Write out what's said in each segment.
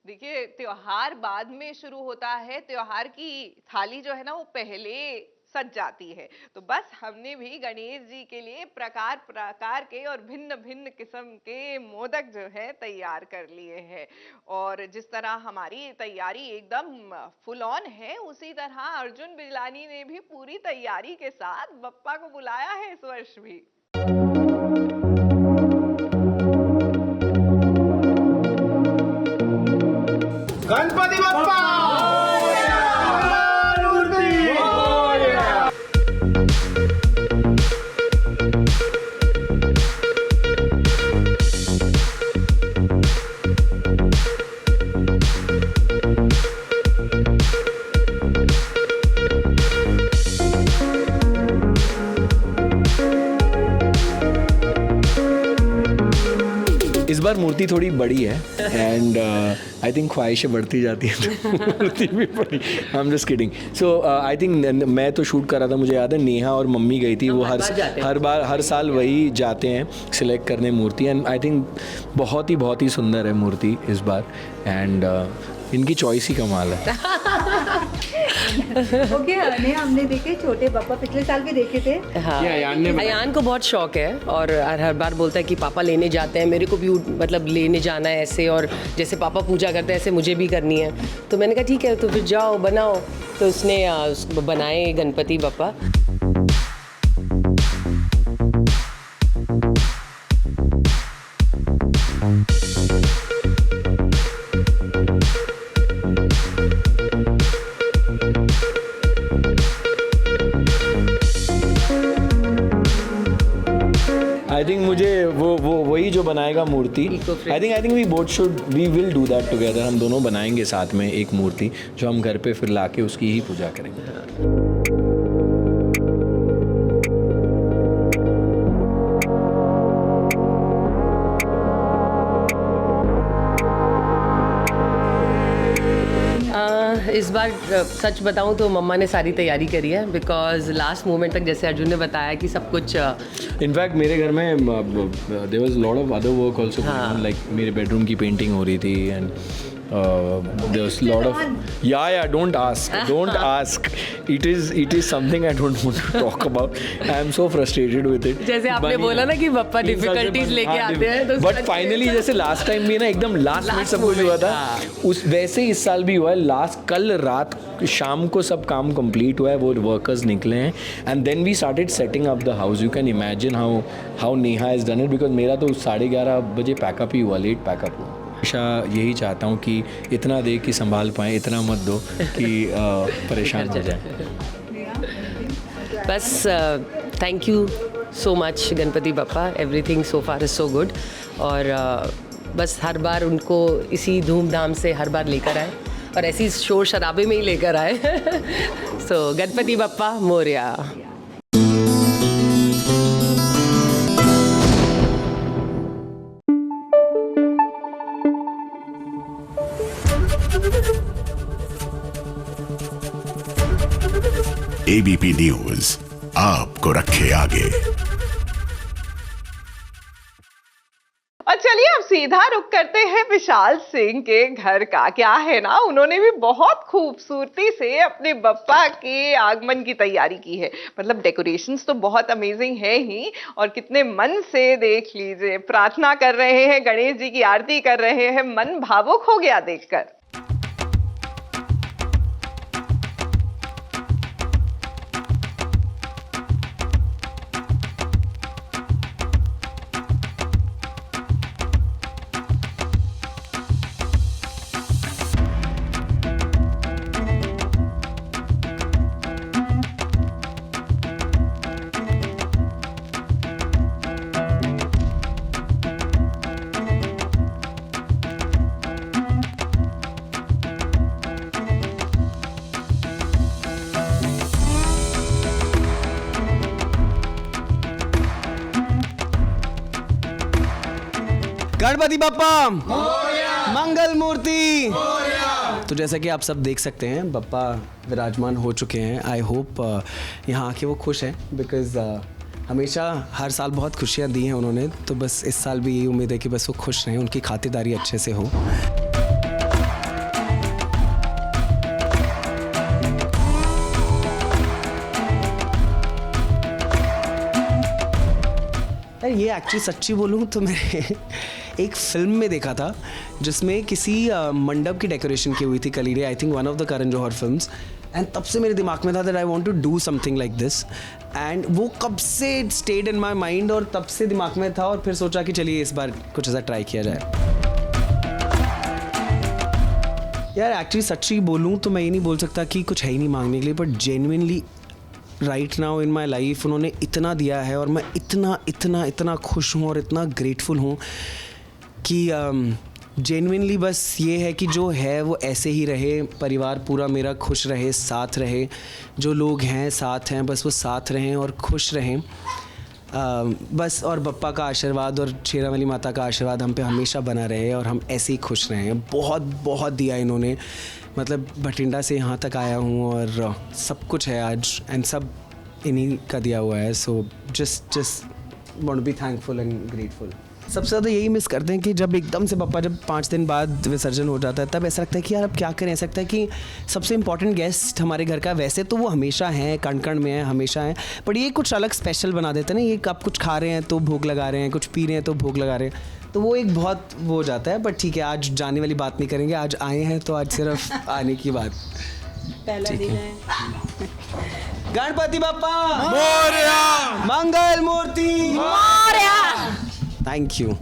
देखिए, त्योहार बाद में शुरू होता है, त्योहार की थाली जो है ना वो पहले सज जाती है। तो बस हमने भी गणेश जी के लिए प्रकार प्रकार के और भिन्न भिन्न किस्म के मोदक जो है तैयार कर लिए हैं। और जिस तरह हमारी तैयारी एकदम फुल ऑन है, उसी तरह अर्जुन बिजलानी ने भी पूरी तैयारी के साथ बप्पा को बुलाया है इस वर्ष भी। गणपति बप्पा इस बार मूर्ति थोड़ी बड़ी है एंड आई थिंक ख्वाहिशें बढ़ती जाती हैं तो मूर्ति भी बड़ी। आई am just kidding. So I think मैं तो शूट कर रहा था, मुझे याद है नेहा और मम्मी गई थी, वो हर साल वही जाते हैं सिलेक्ट करने मूर्ति, एंड आई थिंक बहुत ही सुंदर है मूर्ति इस बार, एंड इनकी चॉइस ही कमाल है। ओके, हमने देखे छोटे बप्पा पिछले साल भी देखे थे। हाँ, अयान को बहुत शौक है और हर बार बोलता है कि पापा लेने जाते हैं, मेरे को भी मतलब लेने जाना है ऐसे, और जैसे पापा पूजा करते हैं ऐसे मुझे भी करनी है। तो मैंने कहा ठीक है तो फिर जाओ बनाओ। तो उसने बनाए गणपति बप्पा। आई थिंक मुझे वो वही जो बनाएगा मूर्ति, I think we will do that together. हम दोनों बनाएंगे साथ में एक मूर्ति जो हम घर पे फिर लाके उसकी ही पूजा करेंगे। इस बार सच बताऊं तो मम्मा ने सारी तैयारी करी है, बिकॉज लास्ट मोमेंट तक जैसे अर्जुन ने बताया कि सब कुछ इनफैक्ट मेरे घर में there was lot of other work also, like मेरे बेडरूम की पेंटिंग हो रही थी and there was lot of don't ask it is something I don't want to talk about. I am so frustrated with it. जैसे आपने बोला ना कि बप्पा डिफिकल्टीज लेके आते हैं, तो बट फाइनली जैसे लास्ट टाइम भी ना एकदम लास्ट मिनट सब कुछ हुआ था, उस वैसे इस साल भी हुआ है। लास्ट कल रात शाम को सब काम कंप्लीट हुआ है, वो वर्कर्स निकले हैं and then we started setting up the house. You can imagine how Neha has done it, because मेरा तो 11:30 बजे पैकअप ही हुआ, लेट पैकअप हुआ। हमेशा यही चाहता हूँ कि इतना दे कि संभाल पाएँ, इतना मत दो कि परेशान हो जाए। बस thank you so much Ganpati Bappa, everything so far is so good. और बस हर बार उनको इसी धूमधाम से हर बार लेकर आए और ऐसी शोर शराबे में ही लेकर आए। सो गणपति बप्पा मोरया। ABP न्यूज़ आपको रखे आगे। और चलिए अब सीधा रुक करते हैं विशाल सिंह के घर का। क्या है ना, उन्होंने भी बहुत खूबसूरती से अपने बप्पा के आगमन की तैयारी की है। मतलब डेकोरेशंस तो बहुत अमेजिंग है ही, और कितने मन से देख लीजिए प्रार्थना कर रहे हैं, गणेश जी की आरती कर रहे हैं। मन भावुक हो गया देखकर। गणपति बप्पा मंगल मूर्ति। तो जैसा कि आप सब देख सकते हैं बप्पा विराजमान हो चुके हैं। आई होप यहाँ आके वो खुश हैं, बिकॉज़ हमेशा हर साल बहुत खुशियाँ दी हैं उन्होंने, तो बस इस साल भी यही उम्मीद है कि बस वो खुश रहें, उनकी खातिरदारी अच्छे से हो। ये एक्चुअली सच्ची बोलूँ तो मैं एक फिल्म में देखा था जिसमें किसी मंडप की डेकोरेशन की हुई थी कलीरे, I think one of the Karan Johar films, and तब से मेरे दिमाग में था that I want to do something like this, and वो कब से स्टेड इन माई माइंड और तब से दिमाग में था, और फिर सोचा कि चलिए इस बार कुछ ऐसा ट्राई किया जाए। यार एक्चुअली सच्ची बोलूँ तो मैं ये नहीं बोल सकता कि कुछ है ही नहीं मांगने के लिए, but genuinely right now in my life उन्होंने इतना दिया है और मैं इतना इतना इतना खुश हूँ और इतना ग्रेटफुल हूँ कि जेन्युइनली बस ये है कि जो है वो ऐसे ही रहे, परिवार पूरा मेरा खुश रहे, साथ रहे, जो लोग हैं साथ हैं बस वो साथ रहें और खुश रहें बस, और बप्पा का आशीर्वाद और शेरावाली माता का आशीर्वाद हम पे हमेशा बना रहे और हम ऐसे ही खुश रहें। बहुत बहुत दिया इन्होंने, मतलब भटिंडा से यहाँ तक आया हूँ और सब कुछ है आज, एंड सब इन्हीं का दिया हुआ है, so just want to be thankful and grateful. सबसे ज़्यादा यही मिस करते हैं कि जब एकदम से पप्पा जब 5 दिन बाद विसर्जन हो जाता है तब ऐसा लगता है कि यार अब क्या करें। ऐसा लगता है कि सबसे इम्पॉर्टेंट गेस्ट हमारे घर का, वैसे तो वो हमेशा हैं, कण कण में है, हमेशा हैं, बट ये कुछ अलग स्पेशल बना देते हैं ना, ये आप कुछ खा रहे हैं तो भोग लगा रहे हैं, कुछ पी रहे हैं तो भोग लगा रहे हैं, तो वो एक बहुत वो हो जाता है। बट ठीक है, आज जाने वाली बात नहीं करेंगे, आज आए हैं तो आज सिर्फ आने की बात। पहला दिन है। Ganpati Bappa Morya, Mangal Murti Morya. Thank you.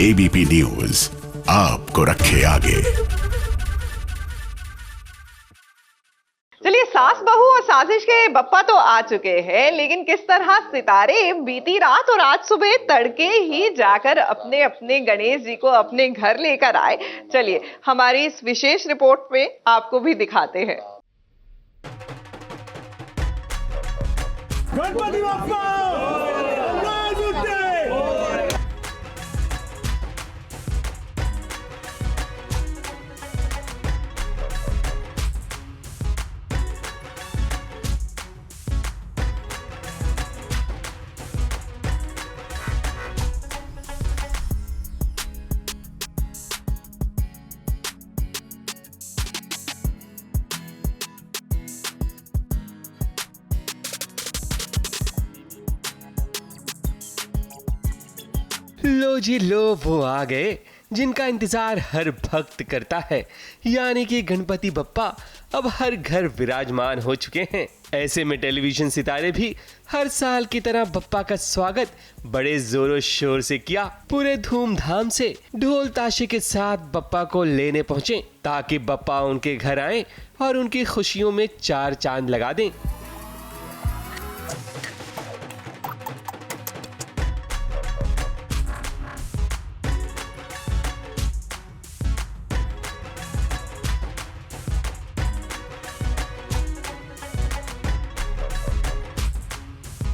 ABP News आपको रखे आगे। चलिए, सास बहू और साजिश के बप्पा तो आ चुके हैं, लेकिन किस तरह सितारे बीती रात और आज सुबह तड़के ही जाकर अपने अपने गणेश जी को अपने घर लेकर आए, चलिए हमारी इस विशेष रिपोर्ट में आपको भी दिखाते हैं। गणपति बप्पा लो जी लो, वो आ गए जिनका इंतजार हर भक्त करता है, यानी कि गणपति बप्पा अब हर घर विराजमान हो चुके हैं। ऐसे में टेलीविजन सितारे भी हर साल की तरह बप्पा का स्वागत बड़े जोरों शोर से किया। पूरे धूमधाम से ढोल ताशे के साथ बप्पा को लेने पहुंचे ताकि बप्पा उनके घर आए और उनकी खुशियों में 4 चांद लगा दें।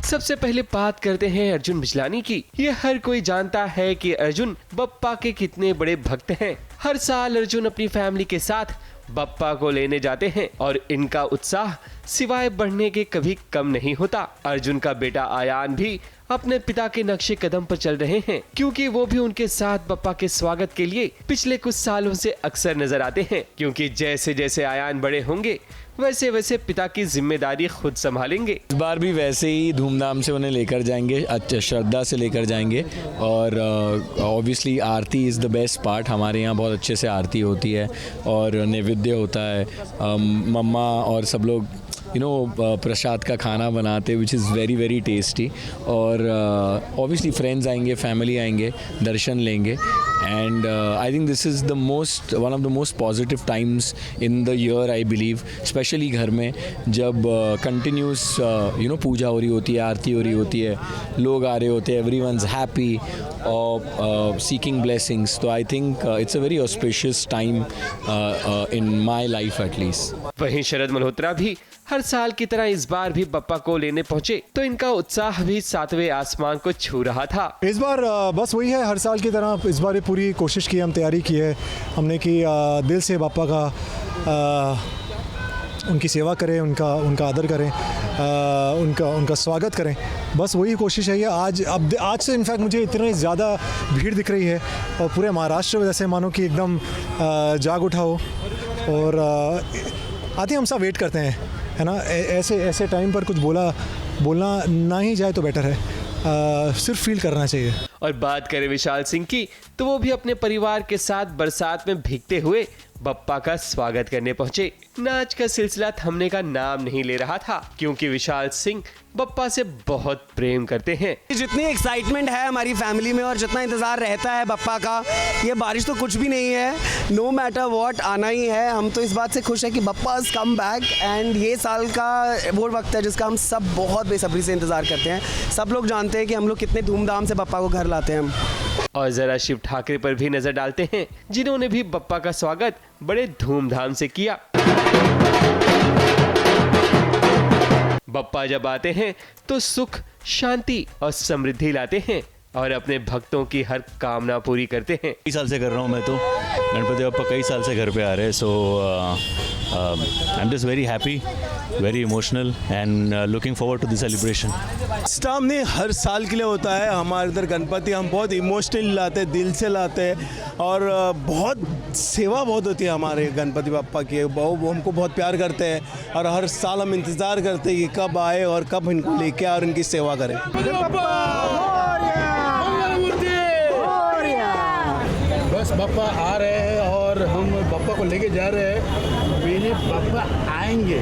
सबसे पहले बात करते हैं अर्जुन बिजलानी की। ये हर कोई जानता है कि अर्जुन बप्पा के कितने बड़े भक्त हैं। हर साल अर्जुन अपनी फैमिली के साथ बप्पा को लेने जाते हैं और इनका उत्साह सिवाय बढ़ने के कभी कम नहीं होता। अर्जुन का बेटा आयान भी अपने पिता के नक्शे कदम पर चल रहे हैं, क्योंकि वो भी उनके साथ बप्पा के स्वागत के लिए पिछले कुछ सालों से अक्सर नजर आते हैं, क्योंकि जैसे जैसे आयान बड़े होंगे वैसे वैसे पिता की जिम्मेदारी खुद संभालेंगे। इस बार भी वैसे ही धूमधाम से उन्हें लेकर जाएंगे, अच्छा श्रद्धा से लेकर जाएंगे, और obviously Aarti is the best part. हमारे यहाँ बहुत अच्छे से आरती होती है और नैवेद्य होता है। मम्मा और सब लोग प्रसाद का खाना बनाते which is very very tasty, और ऑब्वियसली फ्रेंड्स आएंगे, फैमिली आएंगे, दर्शन लेंगे। and I think this is one of the most positive times in the year, I believe, especially घर में जब continuous पूजा हो रही होती है, आरती हो रही होती है, लोग आ रहे होते हैं, everyone's happy or seeking blessings. So I think it's a very auspicious time in my life at least. वहीं शरद मल्होत्रा भी हर साल की तरह इस बार भी बप्पा को लेने पहुंचे तो इनका उत्साह भी 7वें आसमान को छू रहा था। इस बार बस वही है, हर साल की तरह इस बार पूरी कोशिश की, हम तैयारी की है हमने कि दिल से बप्पा का उनकी सेवा करें, उनका आदर करें, उनका स्वागत करें, बस वही कोशिश है। ये आज से इनफैक्ट मुझे इतनी ज़्यादा भीड़ दिख रही है और पूरे महाराष्ट्र में जैसे मानो कि एकदम जाग उठा हो, और आते हम सब वेट करते हैं, है ना। ऐसे टाइम पर कुछ बोलना ना ही जाए तो बेटर है, सिर्फ फील करना चाहिए। और बात करें विशाल सिंह की तो वो भी अपने परिवार के साथ बरसात में भीगते हुए बप्पा का स्वागत करने पहुंचे। नाच का सिलसिला थमने का नाम नहीं ले रहा था क्योंकि विशाल सिंह बप्पा से बहुत प्रेम करते हैं। जितनी एक्साइटमेंट है हमारी फैमिली में और जितना इंतज़ार रहता है बप्पा का, ये बारिश तो कुछ भी नहीं है, नो मैटर व्हाट आना ही है। हम तो इस बात से खुश है कि Bappa is come back, and ये साल का वो वक्त है जिसका हम सब बहुत बेसब्री से इंतज़ार करते हैं। सब लोग जानते हैं कि हम लोग कितने धूमधाम से बप्पा को घर लाते हैं हम। और जरा शिव ठाकरे पर भी नजर डालते हैं जिन्होंने भी बप्पा का स्वागत बड़े धूमधाम से किया। बप्पा जब आते हैं तो सुख, शांति और समृद्धि लाते हैं और अपने भक्तों की हर कामना पूरी करते हैं। कई साल से कर रहा हूँ मैं तो, गणपति बप्पा कई साल से घर पे आ रहे हैं, so I am just very happy, very emotional and looking forward to the celebration. Staff नहीं, हर साल के लिए होता है हमारे इधर गणपति, हम बहुत इमोशनली लाते हैं, दिल से लाते हैं, और बहुत सेवा बहुत होती है हमारे गणपति बप्पा की, वो हमको बहुत प्यार करते हैं और हर साल हम इंतज़ार करते हैं कि कब आए और कब इनको लेके आए और इनकी सेवा करें। बस बप्पा आ रहे हैं और हम बप्पा को लेके जा रहे हैं। मेरे बप्पा आएंगे,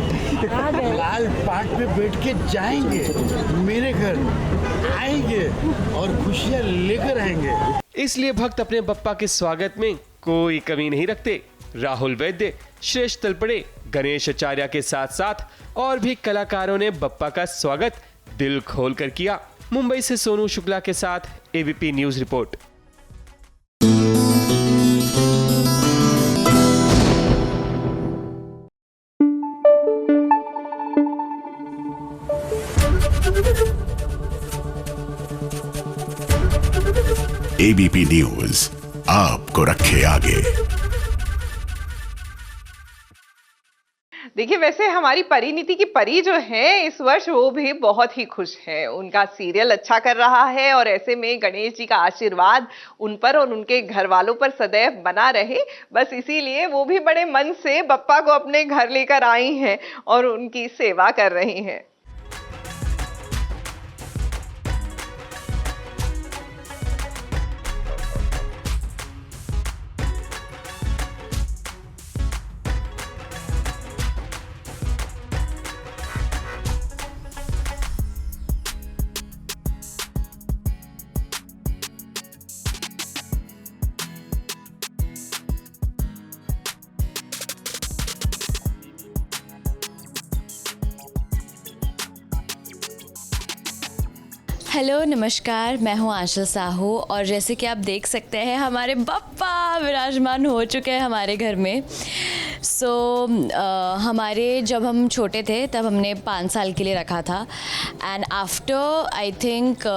लाल पाट पे बैठ के जाएंगे, मेरे घर आएंगे और खुशियाँ लेकर आएंगे। इसलिए भक्त अपने बप्पा के स्वागत में कोई कमी नहीं रखते। राहुल वैद्य, श्रेष्ठ तलपड़े, गणेश आचार्य के साथ साथ और भी कलाकारों ने बप्पा का स्वागत दिल खोल कर किया। मुंबई से सोनू शुक्ला के साथ ABP news report. ABP News आपको रखे आगे। देखिए, वैसे हमारी परिणीति की परी जो है इस वर्ष वो भी बहुत ही खुश है। उनका सीरियल अच्छा कर रहा है और ऐसे में गणेश जी का आशीर्वाद उन पर और उनके घर वालों पर सदैव बना रहे, बस इसीलिए वो भी बड़े मन से बप्पा को अपने घर लेकर आई हैं और उनकी सेवा कर रही हैं। हेलो नमस्कार, मैं हूँ आशा साहू और जैसे कि आप देख सकते हैं हमारे बप्पा विराजमान हो चुके हैं हमारे घर में। हमारे जब हम छोटे थे तब हमने 5 साल के लिए रखा था, and after I think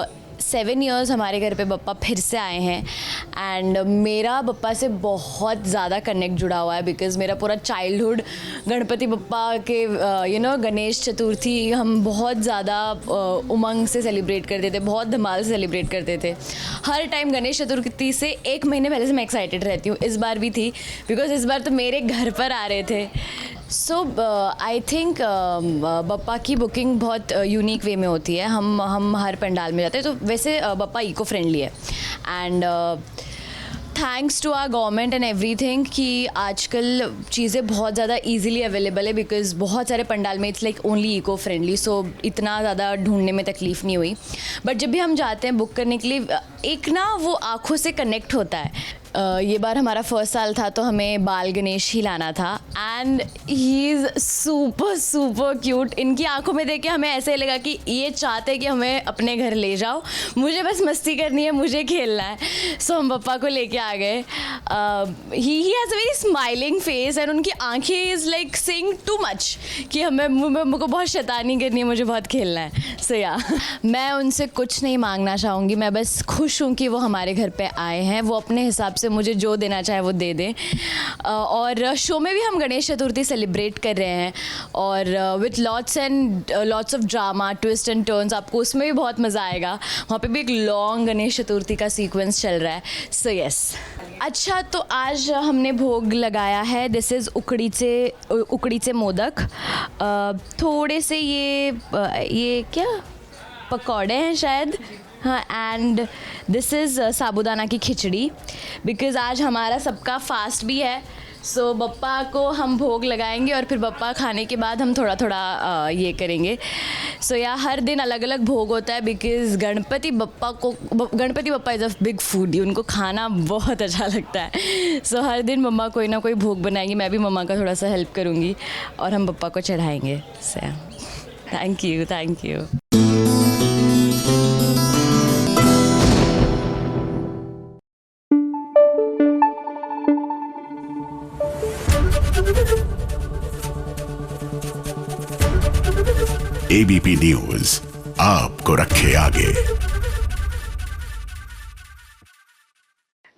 7 years हमारे घर पे बप्पा फिर से आए हैं। एंड मेरा बप्पा से बहुत ज़्यादा कनेक्ट जुड़ा हुआ है बिकॉज़ मेरा पूरा चाइल्डहुड गणपति बप्पा के गणेश चतुर्थी हम बहुत ज़्यादा उमंग से सेलिब्रेट करते थे, बहुत धमाल से सेलिब्रेट करते थे। हर टाइम गणेश चतुर्थी से 1 महीने पहले से मैं एक्साइटेड रहती हूँ। इस बार भी थी बिकॉज़ इस बार तो मेरे घर पर आ रहे थे। आई थिंक बप्पा की बुकिंग बहुत यूनिक वे में होती है। हम हर पंडाल में जाते हैं, तो वैसे बप्पा इको फ्रेंडली है and thanks to our government and everything कि आजकल चीज़ें बहुत ज़्यादा इजीली अवेलेबल है बिकॉज़ बहुत सारे पंडाल में it's like only eco friendly, so इतना ज़्यादा ढूंढने में तकलीफ़ नहीं हुई। बट जब भी हम जाते हैं बुक करने के लिए, एक ना वो आँखों से कनेक्ट होता है। ये बार हमारा फर्स्ट साल था तो हमें बाल गणेश ही लाना था and he is super cute. इनकी आंखों में देख के हमें ऐसे लगा कि ये चाहते हैं कि हमें अपने घर ले जाओ, मुझे बस मस्ती करनी है, मुझे खेलना है. सो हम पप्पा को लेके आ गए. He has a very smiling face and उनकी आंखें is like saying too much कि मुझको बहुत शैतानी करनी है, मुझे बहुत खेलना है. सो या मैं उनसे कुछ नहीं मांगना चाहूँगी, मैं बस खुश हूँ कि वो हमारे घर पे आए हैं. वो अपने हिसाब से मुझे जो देना चाहे वो दे दें. और शो में भी हम गणेश चतुर्थी सेलिब्रेट कर रहे हैं और with lots of drama, twist and turns. आपको उसमें भी बहुत मज़ा आएगा. वहाँ पे भी एक लॉन्ग गणेश चतुर्थी का सीक्वेंस चल रहा है. So yes. अच्छा, तो आज हमने भोग लगाया है. दिस इज़ उकडीचे मोदक. थोड़े से ये क्या पकौड़े हैं शायद. हाँ, एंड दिस इज़ साबूदाना की खिचड़ी बिकॉज़ आज हमारा सबका फास्ट भी है. सो बप्पा को हम भोग लगाएंगे और फिर बप्पा खाने के बाद हम थोड़ा थोड़ा ये करेंगे. सो या हर दिन अलग अलग भोग होता है because Ganpati Bappa is a big foodie. उनको खाना बहुत अच्छा लगता है. सो हर दिन मम्मा कोई ना कोई भोग बनाएंगी. मैं भी मम्मा का थोड़ा सा हेल्प करूँगी और हम बप्पा को चढ़ाएंगे. So thank you. ABP News आपको रखे आगे.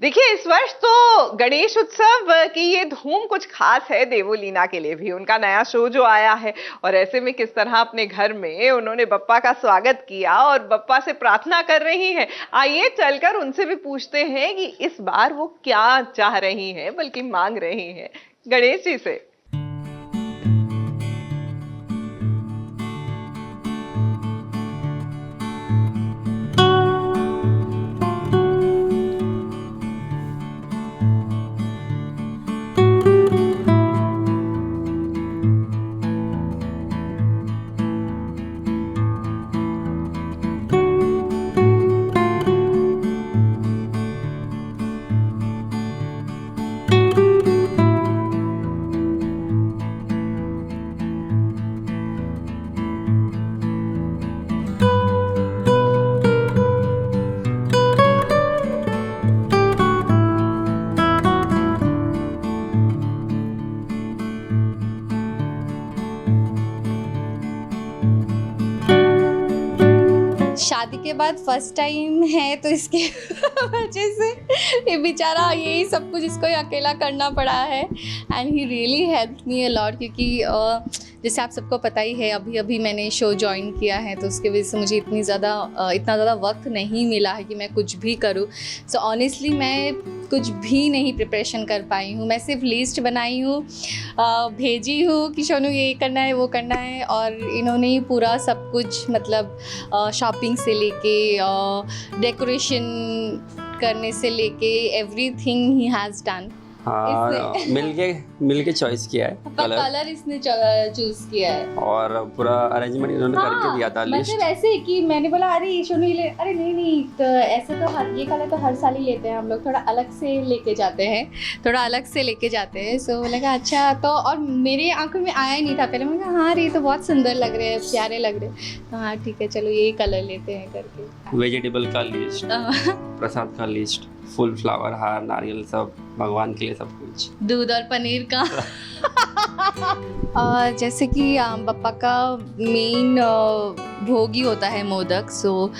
देखिए, इस वर्ष तो गणेश उत्सव की ये धूम कुछ खास है देवोलीना के लिए भी. उनका नया शो जो आया है और ऐसे में किस तरह अपने घर में उन्होंने बप्पा का स्वागत किया और बप्पा से प्रार्थना कर रही हैं. आइए चलकर उनसे भी पूछते हैं कि इस बार वो क्या चाह रही हैं, बल्कि मांग रही हैं गणेश जी से. शादी के बाद फर्स्ट टाइम है तो इसके वजह से ये बेचारा यही सब कुछ इसको अकेला करना पड़ा है. And he really help me a lot क्योंकि जैसे आप सबको पता ही है अभी मैंने शो ज्वाइन किया है तो उसके वजह से मुझे इतना ज़्यादा वक्त नहीं मिला है कि मैं कुछ भी करूँ. सो ऑनेस्टली मैं कुछ भी नहीं प्रिपरेशन कर पाई हूँ. मैं सिर्फ लिस्ट बनाई हूँ, भेजी हूँ कि सोनू ये करना है वो करना है और इन्होंने ही पूरा सब कुछ मतलब शॉपिंग से लेके डेकोरेशन करने से लेके एवरीथिंग ही हैज़ डन. हाँ, मिलके चॉइस किया है. कलर इसने चूज किया है और पूरा अरेंजमेंट इन्होंने करके दिया था. लिस्ट मतलब ऐसे कि मैंने बोला अरे सोनू ले, अरे नहीं तो ऐसे तो ये कलर तो हर साल ही लेते हैं हम लोग, थोड़ा अलग से लेके जाते हैं. सो मैंने कहा अच्छा. तो और मेरे आंखों में आया ही नहीं था पहले. मैंने कहा हाँ ये तो बहुत सुंदर लग रहे हैं, प्यारे लग रहे हैं. तो हाँ ठीक है चलो यही कलर लेते हैं करके. वेजिटेबल का लिस्ट, प्रसाद का लिस्ट, फुल फ्लावर हार, नारियल, सब भगवान के लिए सब कुछ, दूध और पनीर का. जैसे कि बप्पा का मेन भोग ही होता है मोदक. सो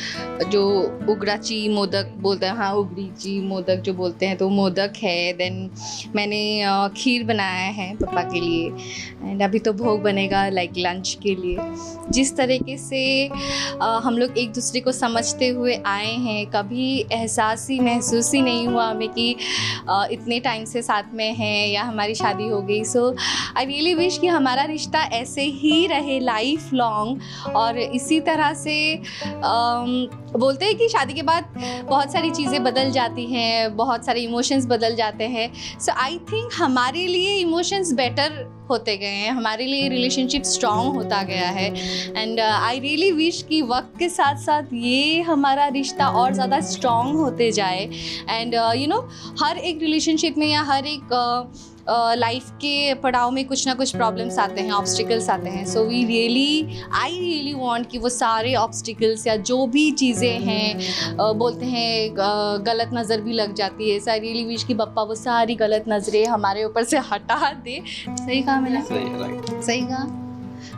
जो उगराची मोदक बोलते हैं, हाँ उगरीची मोदक जो बोलते हैं तो मोदक है. देन मैंने खीर बनाया है पप्पा के लिए एंड अभी तो भोग बनेगा लाइक लंच के लिए. जिस तरीके से हम लोग एक दूसरे को समझते हुए आए हैं, कभी महसूस ही नहीं हुआ हमें कि इतने टाइम से साथ में हैं या हमारी शादी हो गई. सो आई रियली विश कि हमारा रिश्ता ऐसे ही रहे लाइफ लॉन्ग और इसी इसी तरह से बोलते हैं कि शादी के बाद बहुत सारी चीज़ें बदल जाती हैं, बहुत सारे इमोशंस बदल जाते हैं। सो आई थिंक हमारे लिए इमोशंस बेटर होते गए हैं, हमारे लिए रिलेशनशिप स्ट्रॉन्ग होता गया है। एंड आई रियली विश कि वक्त के साथ साथ ये हमारा रिश्ता और ज़्यादा स्ट्रॉन्ग होते जाए। एंड यू नो, हर एक रिलेशनशिप में या हर एक लाइफ के पड़ाव में कुछ ना कुछ प्रॉब्लम्स आते हैं, ऑब्स्टिकल्स आते हैं। सो आई रियली वांट कि वो सारे ऑब्स्टिकल्स या जो भी चीज़ें हैं, बोलते हैं गलत नज़र भी लग जाती है, सो आई रियली विश कि बप्पा वो सारी गलत नज़रें हमारे ऊपर से हटा दे। सही कहा मैंने? सही कहा।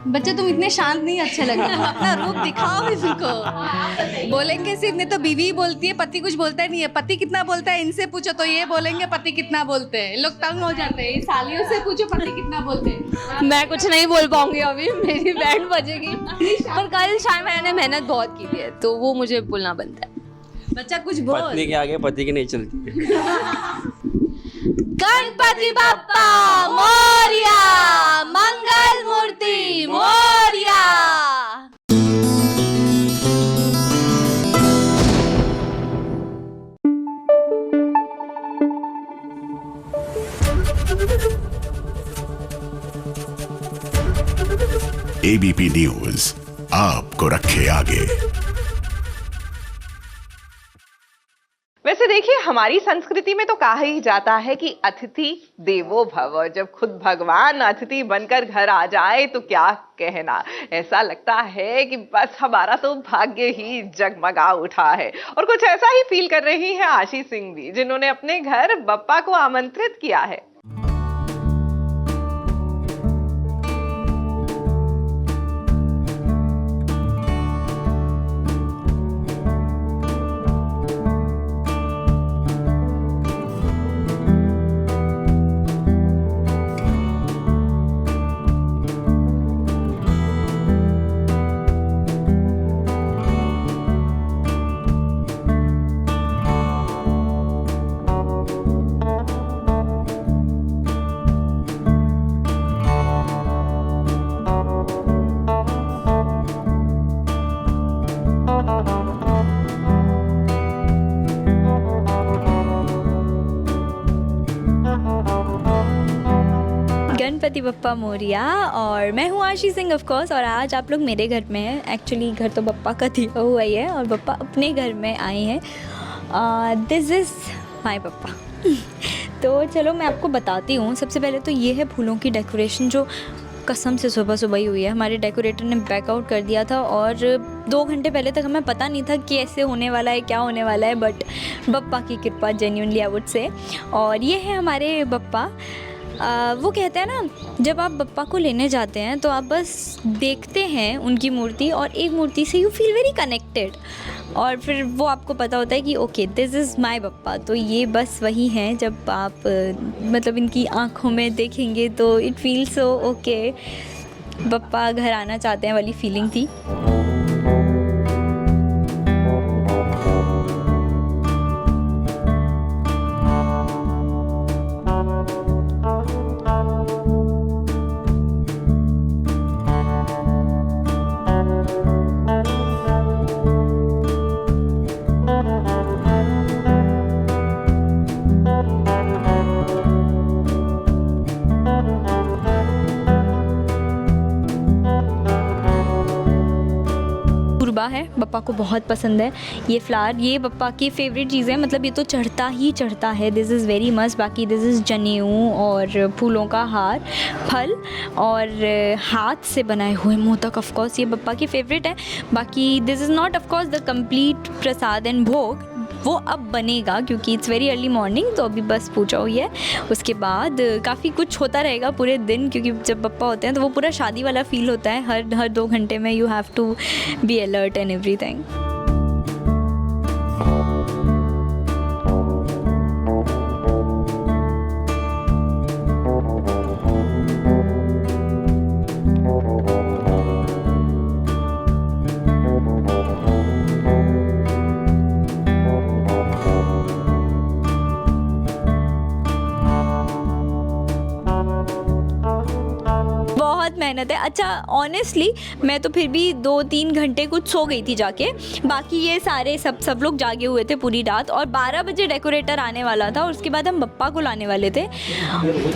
बच्चे तुम इतने शांत नहीं अच्छे लग रहे, अपना रूप दिखाओ इनको। बोलेंगे सिर्फ, नहीं तो बीवी ही बोलती है, पति कुछ बोलता ही नहीं है। पति कितना बोलता है इनसे पूछो तो ये बोलेंगे पति कितना बोलते हैं। लोग तंग हो जाते हैं। सालियों से पूछो पति कितना बोलते हैं। मैं कुछ नहीं बोल पाऊंगी अभी, मेरी बैंड बजेगी। पर कल शाम मैंने मेहनत बहुत की है तो वो मुझे बोलना बनता है। बच्चा कुछ बोल। पत्नी के आगे पति की नहीं चलती। गणपति बप्पा मोरया, मंगल मूर्ति मोरया। एबीपी न्यूज आपको रखे आगे। वैसे देखिए, हमारी संस्कृति में तो कहा ही जाता है कि अतिथि देवो भव। जब खुद भगवान अतिथि बनकर घर आ जाए तो क्या कहना। ऐसा लगता है कि बस हमारा तो भाग्य ही जगमगा उठा है। और कुछ ऐसा ही फील कर रही हैं आशी सिंह भी, जिन्होंने अपने घर बप्पा को आमंत्रित किया है। गणपति बप्पा मोरया। और मैं हूँ आशी सिंह ऑफ कोर्स, और आज आप लोग मेरे घर में हैं। एक्चुअली घर तो बप्पा का दिया हुआ ही है और बप्पा अपने घर में आए हैं। This is my Bappa. तो चलो मैं आपको बताती हूँ। सबसे पहले तो ये है फूलों की डेकोरेशन, जो कसम से सुबह सुबह ही हुई है। हमारे डेकोरेटर ने बैकआउट कर दिया था और 2 घंटे पहले तक हमें पता नहीं था कि ऐसे होने वाला है, क्या होने वाला है, बट बप्पा की कृपा, जेन्युइनली आई वुड से। और ये है हमारे बप्पा। वो कहते हैं ना, जब आप बप्पा को लेने जाते हैं तो आप बस देखते हैं उनकी मूर्ति और एक मूर्ति से यू फील वेरी कनेक्टेड, और फिर वो आपको पता होता है कि okay this is my Bappa. तो ये बस वही हैं, जब आप मतलब इनकी आँखों में देखेंगे तो it feel so okay, Bappa घर आना चाहते हैं वाली फीलिंग थी। है, बप्पा को बहुत पसंद है ये फ्लावर। ये बप्पा की फेवरेट चीज़ है, मतलब ये तो चढ़ता ही चढ़ता है। दिस इज़ वेरी मस्त। बाकी दिस इज़ जनेऊ और फूलों का हार, फल और हाथ से बनाए हुए मोदक। ऑफ कोर्स ये बप्पा की फेवरेट है। बाकी this is not of course the complete Prasad and भोग, वो अब बनेगा क्योंकि इट्स वेरी अर्ली मॉर्निंग, तो अभी बस पूजा हुई है। उसके बाद काफ़ी कुछ होता रहेगा पूरे दिन, क्योंकि जब बप्पा होते हैं तो वो पूरा शादी वाला फील होता है। हर 2 घंटे में you have to be alert and everything. मेहनत है। अच्छा ऑनेस्टली मैं तो फिर भी 2-3 घंटे कुछ सो गई थी जाके, बाकी ये सारे सब लोग जागे हुए थे पूरी रात। और 12 बजे डेकोरेटर आने वाला था और उसके बाद हम बप्पा को लाने वाले थे,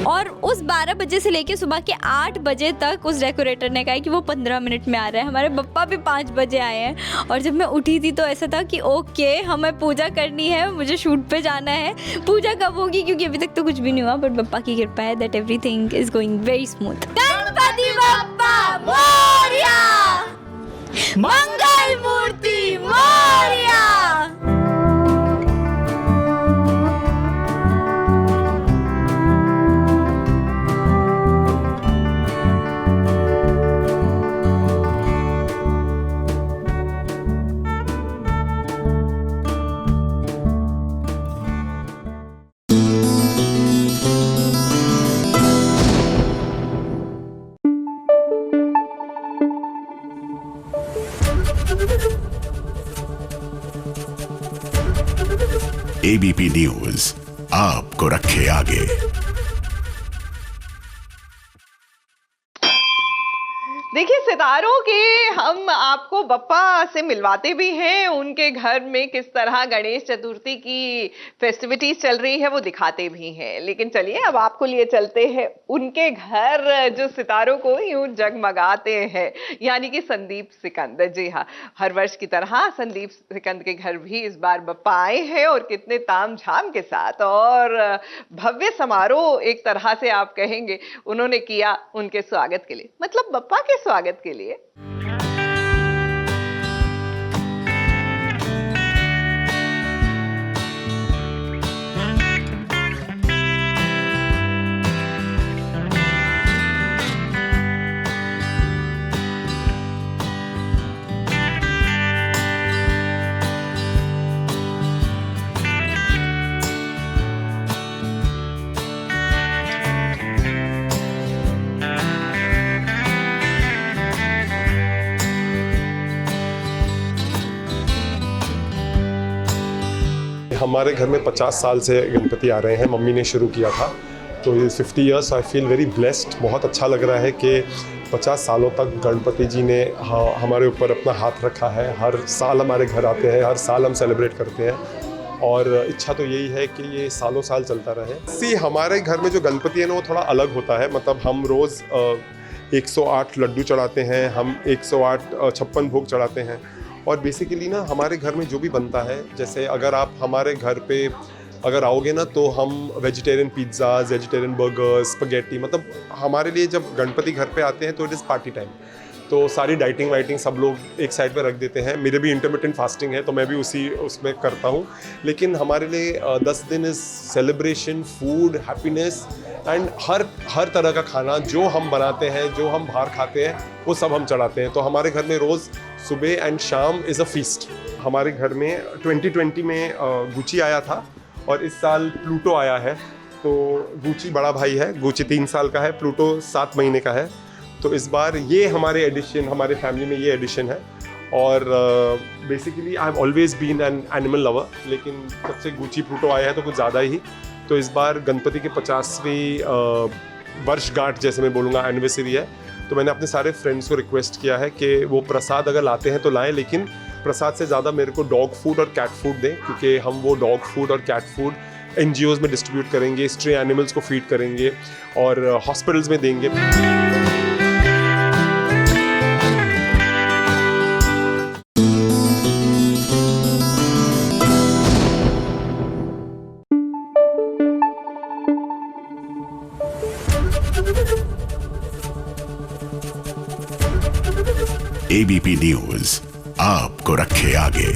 और उस 12 बजे से लेके सुबह के 8 बजे तक उस डेकोरेटर ने कहा कि वो 15 मिनट में आ रहा है। हमारे बप्पा भी 5 बजे आए हैं। और जब मैं उठी थी तो ऐसा था कि ओके हमें पूजा करनी है, मुझे शूट पे जाना है। पूजा कब होगी क्योंकि अभी तक तो कुछ भी नहीं हुआ, बट बप्पा की कृपा है that everything is going very smooth. Ganpati Bappa Morya, Mangal Murti Morya. ABP News आपको रखे आगे। देखिए सितारों के हम आपको बप्पा से मिलवाते भी हैं, उनके घर में किस तरह गणेश चतुर्थी की फेस्टिविटीज चल रही है वो दिखाते भी हैं। लेकिन चलिए अब आपको लिए चलते हैं उनके घर जो सितारों को यूं जगमगाते हैं, यानी कि संदीप सिकंद। जी हाँ, हर वर्ष की तरह संदीप सिकंद के घर भी इस बार बप्पा आए हैं और कितने तामझाम के साथ और भव्य समारोह एक तरह से आप कहेंगे उन्होंने किया उनके स्वागत के लिए, मतलब बप्पा के स्वागत के लिए। हमारे घर में 50 साल से गणपति आ रहे हैं, मम्मी ने शुरू किया था, तो ये 50 years I feel very blessed. बहुत अच्छा लग रहा है कि 50 सालों तक गणपति जी ने हमारे ऊपर अपना हाथ रखा है। हर साल हमारे घर आते हैं, हर साल हम सेलिब्रेट करते हैं और इच्छा तो यही है कि ये सालों साल चलता रहे। हमारे घर में जो गणपति है ना वो थोड़ा अलग होता है, मतलब हम रोज़ 108 लड्डू चढ़ाते हैं, हम 108 56 भोग चढ़ाते हैं। और बेसिकली ना हमारे घर में जो भी बनता है, जैसे अगर आप हमारे घर पे अगर आओगे ना तो हम vegetarian pizzas, vegetarian burgers, spaghetti, मतलब हमारे लिए जब गणपति घर पे आते हैं तो इट इज़ पार्टी टाइम। तो सारी डाइटिंग वाइटिंग सब लोग एक साइड पे रख देते हैं। मेरे भी इंटरमिटेंट फास्टिंग है तो मैं भी उसमें करता हूँ, लेकिन हमारे लिए 10 दिन is celebration, food, happiness and हर तरह का खाना जो हम बनाते हैं, जो हम बाहर खाते हैं, वो सब हम चढ़ाते हैं। तो हमारे घर में रोज़ सुबह एंड शाम इज़ अ फीस्ट। हमारे घर में 2020 में गुची आया था और इस साल प्लूटो आया है। तो गुची बड़ा भाई है, गुची 3 साल का है, प्लूटो 7 महीने का है। तो इस बार ये हमारे एडिशन, हमारे फैमिली में ये एडिशन है। और basically I have always been an animal lover, लेकिन जब से गुची प्लूटो आया है तो कुछ ज़्यादा ही। तो इस बार गणपति के 50वीं वर्षगांठ, जैसे मैं बोलूँगा, एनिवर्सरी है। तो मैंने अपने सारे फ्रेंड्स को रिक्वेस्ट किया है कि वो प्रसाद अगर लाते हैं तो लाएं, लेकिन प्रसाद से ज़्यादा मेरे को डॉग फूड और कैट फूड दें, क्योंकि हम वो डॉग फूड और कैट फूड NGOs में डिस्ट्रीब्यूट करेंगे, स्ट्रे एनिमल्स को फीड करेंगे और हॉस्पिटल्स में देंगे। ABP न्यूज आपको रखे आगे।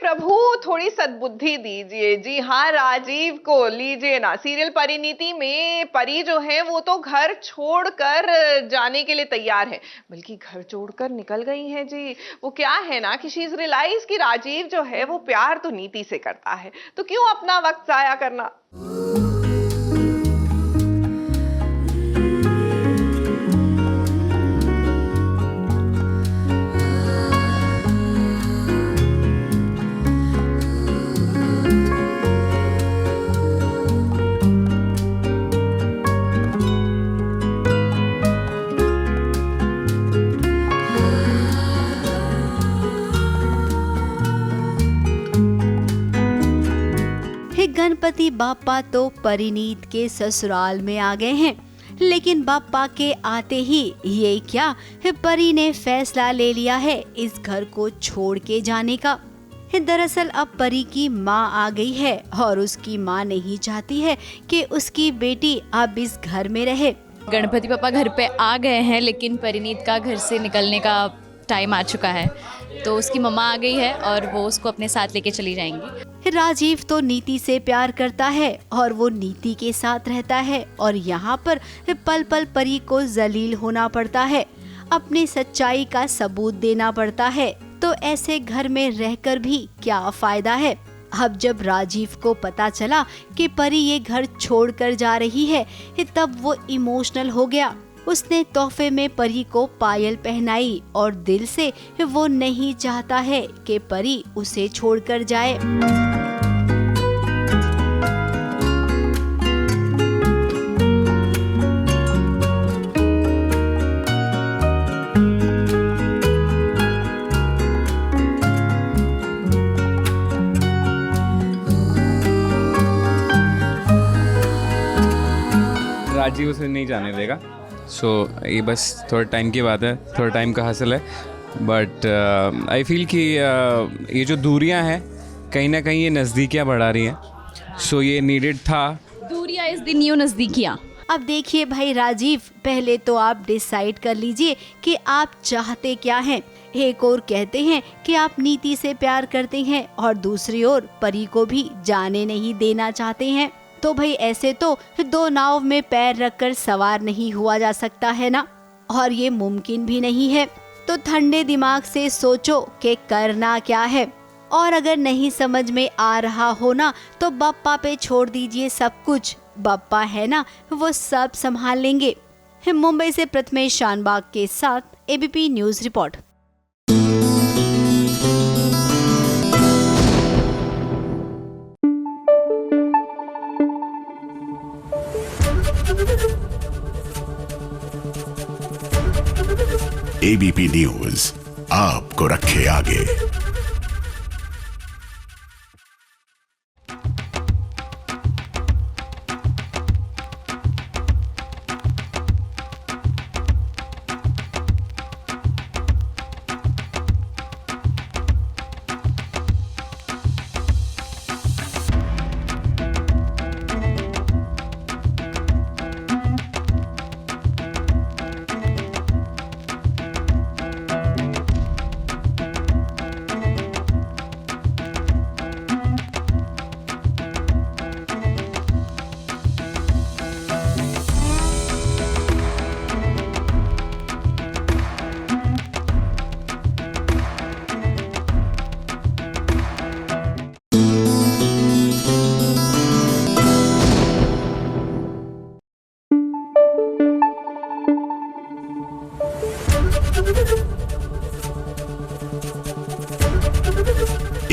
प्रभु थोड़ी सद्बुद्धि दीजिए। जी हाँ, राजीव को लीजिए ना। सीरियल परिणीति में परी जो है वो तो घर छोड़कर जाने के लिए तैयार है, बल्कि घर छोड़कर निकल गई है। जी वो क्या है ना कि शी इज रियलाइज कि राजीव जो है वो प्यार तो नीति से करता है, तो क्यों अपना वक्त जाया करना। गणपति बाप्पा तो परिणीत के ससुराल में आ गए हैं, लेकिन बाप्पा के आते ही ये क्या, परी ने फैसला ले लिया है इस घर को छोड़ के जाने का। दरअसल अब परी की माँ आ गई है और उसकी माँ नहीं चाहती है कि उसकी बेटी अब इस घर में रहे। गणपति पापा घर पे आ गए हैं, लेकिन परिणीत का घर से निकलने का टाइम आ चुका है, तो उसकी मम्मा आ गई है और वो उसको अपने साथ लेके चली जाएंगी। राजीव तो नीति से प्यार करता है और वो नीति के साथ रहता है, और यहाँ पर पल पल परी को जलील होना पड़ता है, अपनी सच्चाई का सबूत देना पड़ता है। तो ऐसे घर में रहकर भी क्या फायदा है। अब जब राजीव को पता चला कि परी ये घर छोड़कर जा रही है, तब वो इमोशनल हो गया। उसने तोहफे में परी को पायल पहनाई और दिल से वो नहीं चाहता है कि परी उसे छोड़कर जाए। राजीव उसे नहीं जाने देगा। ये बस थोड़ा टाइम की बात है, थोड़ा टाइम का हासिल है। बट आई फील कि ये जो दूरियां हैं कहीं ना कहीं ये नज़दीकियां बढ़ा रही हैं। ये नीडेड था। दूरियां इस दिन यूं नज़दीकियां। अब देखिए भाई राजीव, पहले तो आप डिसाइड कर लीजिए कि आप चाहते क्या हैं। एक और कहते हैं कि आप नीति से प्यार करते हैं और दूसरी ओर परी को भी जाने नहीं देना चाहते हैं। तो भाई ऐसे तो दो नाव में पैर रखकर सवार नहीं हुआ जा सकता है ना, और ये मुमकिन भी नहीं है। तो ठंडे दिमाग से सोचो कि करना क्या है, और अगर नहीं समझ में आ रहा हो ना तो बप्पा पे छोड़ दीजिए सब कुछ। बप्पा है ना, वो सब संभाल लेंगे। मुंबई से प्रथमेश शानबाग के साथ ABP news report. ABP News आपको रखे आगे।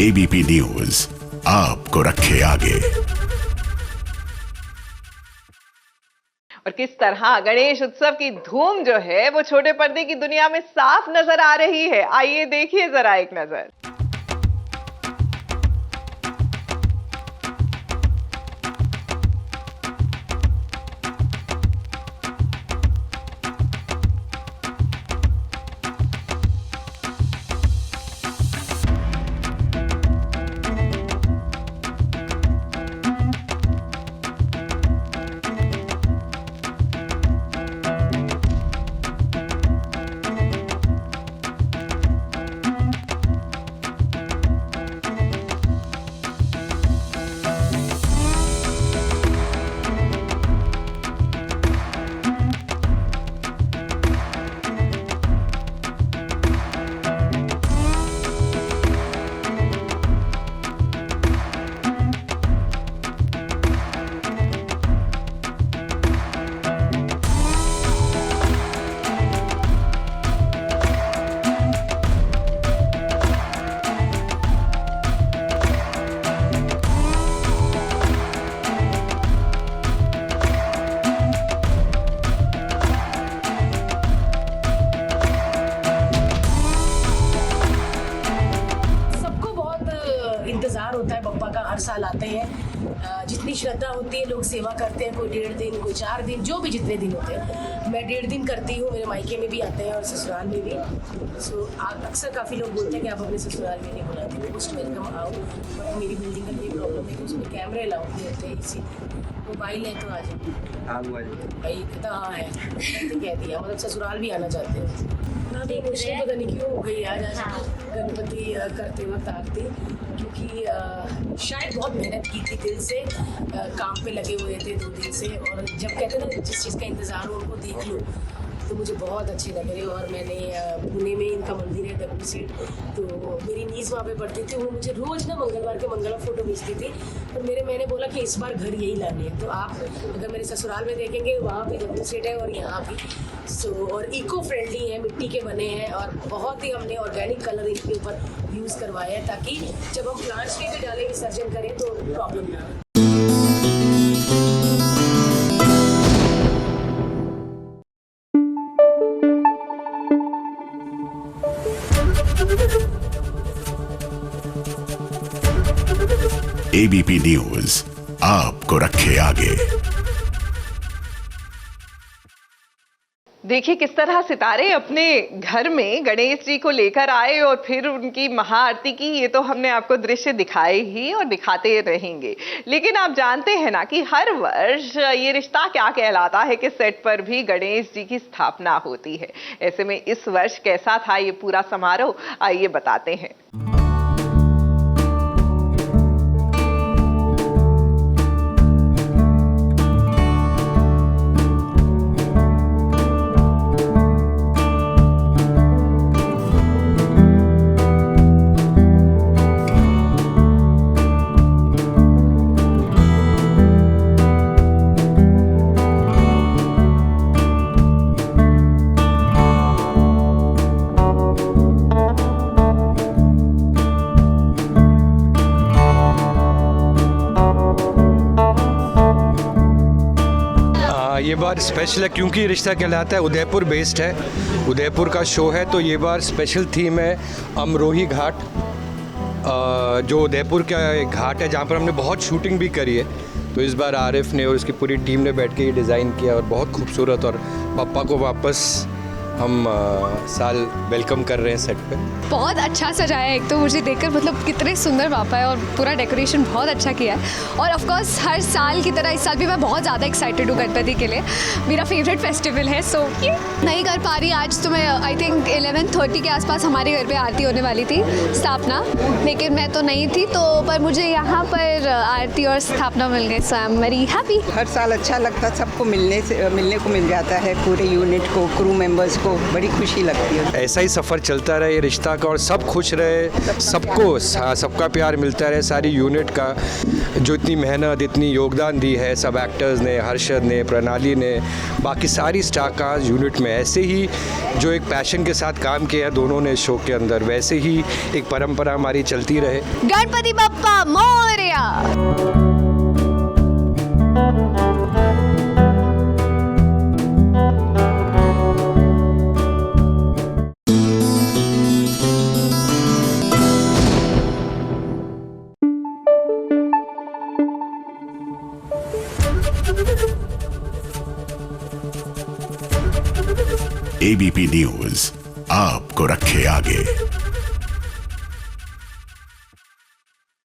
एबीपी न्यूज आपको रखे आगे। और किस तरह गणेश उत्सव की धूम जो है वो छोटे पर्दे की दुनिया में साफ नजर आ रही है। आइए देखिए जरा एक नजर। श्रद्धा होती है, लोग सेवा करते हैं, कोई 1.5 दिन, कोई 4 दिन, जो भी जितने दिन होते हैं। मैं 1.5 दिन करती हूँ, मेरे मायके में भी आते हैं और ससुराल में भी। सो अक्सर काफ़ी लोग बोलते हैं कि आप अपने ससुराल में नहीं बुलाते, मोस्ट वेलकम आओ। बट मेरी बिल्डिंग का ये प्रॉब्लम है कि उसमें कैमरे अलाउड नहीं होते, इसी मोबाइल है तो आ जाओ। भाई कहता हाँ है, तो कह दिया, मतलब ससुराल भी आना चाहते हैं। तो मुझे पता नहीं क्यों हो गई आज गणपति करते वक्त आरती, क्योंकि शायद बहुत मेहनत की थी दिल से, काम पे लगे हुए थे 2 दिन से। और जब कहते हैं ना जिस चीज़ का इंतज़ार हो उनको देख लो, तो मुझे बहुत अच्छे लग रहे। और मैंने पुणे में इनका मंदिर है डब्ल्यू सीट, तो मेरी नीज़ वहाँ पे पढ़ती थी, वो मुझे रोज़ ना मंगलवार के मंगला फ़ोटो भेजती थी। तो मैंने बोला कि इस बार घर यही लानी है। तो आप अगर मेरे ससुराल में देखेंगे, वहाँ भी डब्ल्यू सीट है और यहाँ भी। सो और इको फ्रेंडली है, मिट्टी के बने हैं और बहुत ही हमने ऑर्गेनिक कलर इनके ऊपर यूज़ करवाया है, ताकि जब हम प्लांट्स में भी डालें, विसर्जन करें तो प्रॉब्लम ना हो। एबीपी न्यूज़ आपको रखे आगे। देखिए किस तरह सितारे अपने घर में गणेश जी को लेकर आए और फिर उनकी महाआरती की। ये तो हमने आपको दृश्य दिखाए ही और दिखाते रहेंगे, लेकिन आप जानते हैं ना कि हर वर्ष ये रिश्ता क्या कहलाता है कि सेट पर भी गणेश जी की स्थापना होती है। ऐसे में इस वर्ष कैसा था ये पूरा समारोह, आइए बताते हैं। ये बार स्पेशल है क्योंकि रिश्ता कहलाता है उदयपुर बेस्ड है, उदयपुर का शो है। तो ये बार स्पेशल थीम है अमरोही घाट, जो उदयपुर का एक घाट है जहाँ पर हमने बहुत शूटिंग भी करी है। तो इस बार आरिफ ने और उसकी पूरी टीम ने बैठ के ये डिज़ाइन किया और बहुत खूबसूरत, और पप्पा को वापस हम साल वेलकम कर रहे हैं सेट पे। बहुत अच्छा सजाया है, एक तो मुझे देखकर मतलब कितने सुंदर पापा है और पूरा डेकोरेशन बहुत अच्छा किया है। और ऑफ कोर्स हर साल की तरह इस साल भी मैं बहुत ज़्यादा एक्साइटेड हूँ गणपति के लिए, मेरा फेवरेट फेस्टिवल है। सो नहीं कर पा रही आज, तो मैं आई थिंक 11:30 के आसपास हमारे घर पे आरती होने वाली थी, स्थापना, लेकिन मैं तो नहीं थी, तो पर मुझे यहाँ पर आरती और स्थापना मिल गई। सो आई एम वेरी हैप्पी। हर साल अच्छा लगता, सबको मिलने को मिल जाता है, पूरे यूनिट को, क्रू मेंबर्स को बड़ी खुशी लगती है। ऐसा ही सफ़र चलता रहे ये रिश्ता का, और सब खुश रहे, सबको सबका प्यार मिलता रहे, सारी यूनिट का जो इतनी मेहनत, इतनी योगदान दी है सब एक्टर्स ने, हर्षद ने, प्रणाली ने, बाकी सारी स्टार कास्ट यूनिट में, ऐसे ही जो एक पैशन के साथ काम किया है दोनों ने शो के अंदर, वैसे ही एक परंपरा हमारी चलती रहे। गणपति बप्पा मोरया। एबीपी न्यूज़ आपको रखे आगे।